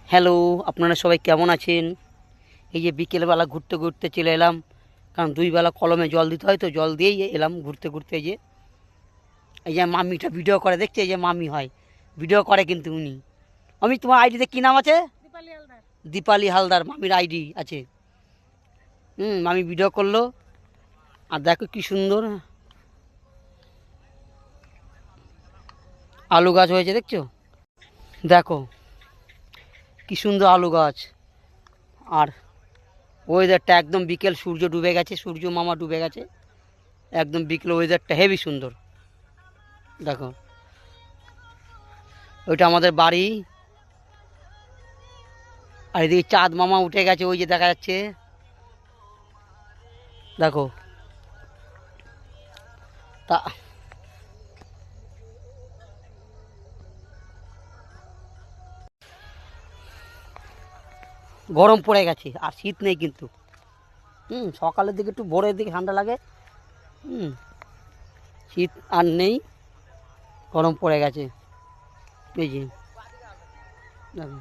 Hello, আপনারা সবাই কেমন আছেন? এই যে বিকেলবেলা ঘুরতে ঘুরতে চলে এলাম, কারণ দুই বেলা কলমে জল দিতে হয়, তো জল দিয়েই এলাম ঘুরতে ঘুরতে। এই যে মামিটা ভিডিও করে, দেখছে এই যে মামি হয় ভিডিও করে কিন্তু উনি। আমি তোমার আইডিতে কী নাম আছে? দীপালি হালদার মামির আইডি আছে। মামি ভিডিও করলো। আর দেখো কি সুন্দর আলু গাছ হয়েছে, দেখছো? দেখো কি সুন্দর আলু গাছ। আর ওয়েদারটা একদম বিকেল, সূর্য ডুবে গেছে, সূর্য মামা ডুবে গেছে একদম বিকেল। ওয়েদারটা হেভি সুন্দর। দেখো ওইটা আমাদের বাড়ি, আর এদিকে চাঁদ মামা উঠে গেছে, ওই যে দেখা যাচ্ছে। দেখো তা গরম পড়ে গেছে, আর শীত নেই কিন্তু। সকালের দিকে একটু, ভোরের দিকে ঠান্ডা লাগে। হুম শীত আর নেই, গরম পড়ে গেছে। এই যে দেখো।